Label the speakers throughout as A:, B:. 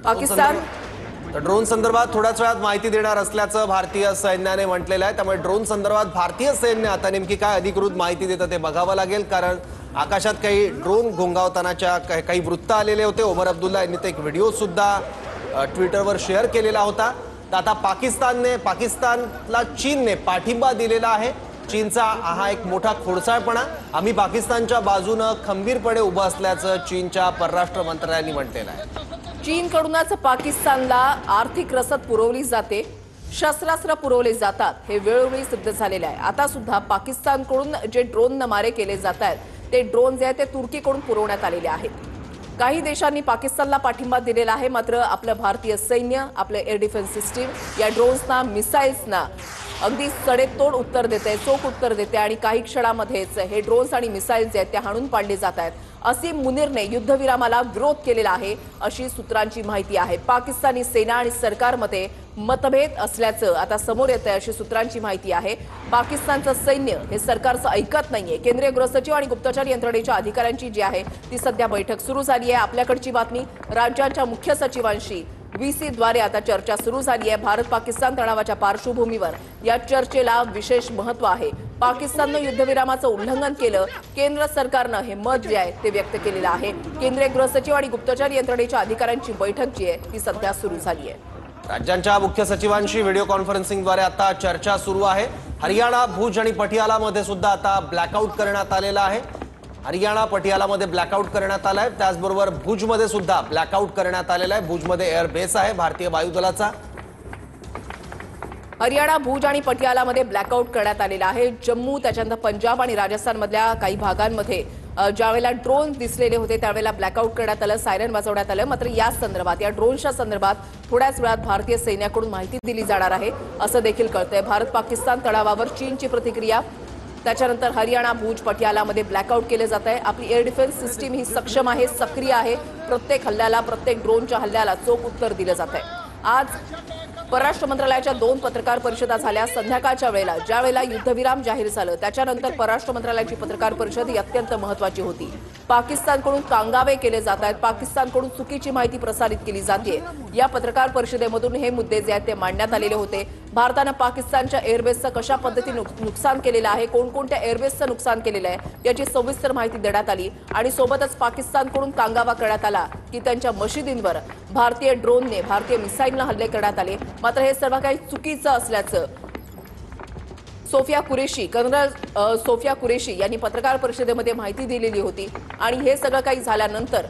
A: Pakistan
B: drone संदर्भात थोड्याच वेळात माहिती देणार असल्याचं भारतीय सैन्याने म्हटलेलं आहे। त्यामुळे ड्रोन संदर्भात भारतीय सैन्य आता नेमकी काय अधिकृत माहिती देतं ते बघावं लागेल, कारण आकाशात काही ड्रोन घोंगावतानाच्या काही वृत्त आलेले होते। ओमर अब्दुल्ला यांनी ते एक व्हिडिओ सुद्धा ट्विटरवर शेअर केलेला होता। तर आता पाकिस्तानला चीनने पाठिंबा दिलेला आहे। चीनचा हा एक मोठा खोडसाळपणा, आम्ही पाकिस्तानच्या बाजूने खंबीरपणे उभं असल्याचं चीनच्या परराष्ट्र मंत्रालयाने म्हटलेलं आहे।
A: चीनकडूनच पाकिस्तानला आर्थिक रसद पुरवली जाते, शस्त्रास्त्र पुरवले जातात, हे वेळोवेळी सिद्ध झालेले आहे। आता सुद्धा पाकिस्तानकडून जे ड्रोन मारे केले जात आहेत ते ड्रोन जे आहेत ते तुर्कीकडून पुरवण्यात आलेले आहेत। काही देशांनी पाकिस्तानला पाठिंबा दिलेला आहे, मात्र आपलं भारतीय सैन्य, आपलं एअर डिफेन्स सिस्टीम या ड्रोन्सना, मिसाईल्सना अगदी सडेतोड उत्तर देते, चोख उत्तर देते आणि काही क्षणामध्येच हे ड्रोन्स आणि मिसाईल्स जे आहेत ते हाणून पाडले जात आहेत। असीम मुनीरने युद्धविरामाला विरोध केलेला आहे अशी सूत्रांची माहिती आहे। पाकिस्तानी सेना आणि सरकारमध्ये मतभेद असल्याचं आता समोर येतंय अशी सूत्रांची माहिती आहे। पाकिस्तानचं सैन्य हे सरकारचं ऐकत नाहीये। केंद्रीय गृहसचिव आणि गुप्तचर यंत्रणेच्या अधिकाऱ्यांची जी आहे ती सध्या बैठक सुरू झाली आहे। आपल्याकडची बातमी, राज्यांच्या मुख्य सचिवांशी VC द्वारे आता चर्चा सुरू झाली आहे। भारत पाकिस्तान तणावाच्या पार्श्वभूमीवर या चर्चेला विशेष महत्त्व आहे। पाकिस्ताननं युद्धविरामाचं उल्लंघन केलं, केंद्र सरकारनं हे मत जे आहे ते व्यक्त केलेलं आहे। केंद्रीय गृहसचिव आणि गुप्तचर यंत्रणेच्या अधिकाऱ्यांची बैठक जी आहे ती सध्या सुरू झाली आहे।
B: राज्यांच्या मुख्य सचिवांशी व्हिडिओ कॉन्फरन्सिंगद्वारे आता चर्चा सुरू आहे। हरियाणा, भुज आणि पटियालामध्ये सुद्धा आता ब्लॅकआउट करण्यात आलेला आहे। हरियाणा, पटियालामध्ये ब्लॅकआउट करण्यात आलाय, त्याचबरोबर भुजमध्ये सुद्धा ब्लॅकआउट करण्यात आलेला आहे। भुजमध्ये एअर बेस आहे भारतीय वायुदलाचा।
A: हरियाणा, भुज आणि पटियालामध्ये ब्लॅकआउट करण्यात आलेला आहे। जम्मू, त्याच्यानंतर पंजाब आणि राजस्थानमधल्या काही भागांमध्ये ज्यावेळेला ड्रोन दिसलेले होते त्यावेळेला ब्लॅकआउट करण्यात आलं, सायरन वाजवण्यात आलं। मात्र या संदर्भात, या ड्रोनच्या संदर्भात थोड्याच वेळात भारतीय सैन्याकडून माहिती दिली जाणार आहे असं देखील कळतंय। भारत पाकिस्तान तणावावर चीनची प्रतिक्रिया, त्याच्यानंतर हरियाणा, भुज, पटियालामध्ये ब्लॅकआउट केले जात आहे। आपली एअर डिफेन्स सिस्टीम ही सक्षम आहे, सक्रिय आहे। प्रत्येक हल्ल्याला, प्रत्येक ड्रोनच्या हल्ल्याला चोख उत्तर दिलं जात आहे। आज परराष्ट्र मंत्रालयाच्या 2 पत्रकार परिषदा झाल्या। संध्याकाळच्या वेळेला ज्यावेळेला युद्धविराम जाहीर झालं त्याच्यानंतर परराष्ट्र मंत्रालयाची पत्रकार परिषद ही अत्यंत महत्त्वाची होती। पाकिस्तानकडून कांगावे केले जात आहेत, पाकिस्तानकडून चुकीची माहिती प्रसारित केली जाते। या पत्रकार परिषदेमधून हे मुद्दे जे आहेत ते मांडण्यात आलेले होते। भारतानं पाकिस्तानच्या एअरबेसचं कशा पद्धतीने नुकसान केलेलं आहे, कोणकोणत्या एअरबेसचं नुकसान केलेलं आहे याची सविस्तर माहिती देण्यात आली आणि सोबतच पाकिस्तानकडून कांगावा करण्यात आला की त्यांच्या मशिदींवर भारतीय ड्रोनने, भारतीय मिसाईलने हल्ले करण्यात आले। मात्र हे सर्व काही चुकीचं असल्याचं कर्नल सोफिया कुरेशी यांनी पत्रकार परिषदेमध्ये माहिती दिलेली होती आणि हे सगळं काही झाल्यानंतर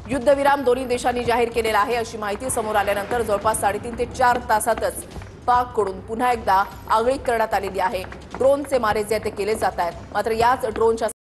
A: युद्धविराम दोन्ही देशांनी जाहीर केलेला आहे अशी माहिती समोर आल्यानंतर जवळपास 3.5 ते 4 तासातच पाककडून पुन्हा एकदा आगळीक करण्यात आलेली आहे। ड्रोनचे मारे जे ते केले जात आहेत, मात्र याच ड्रोनच्या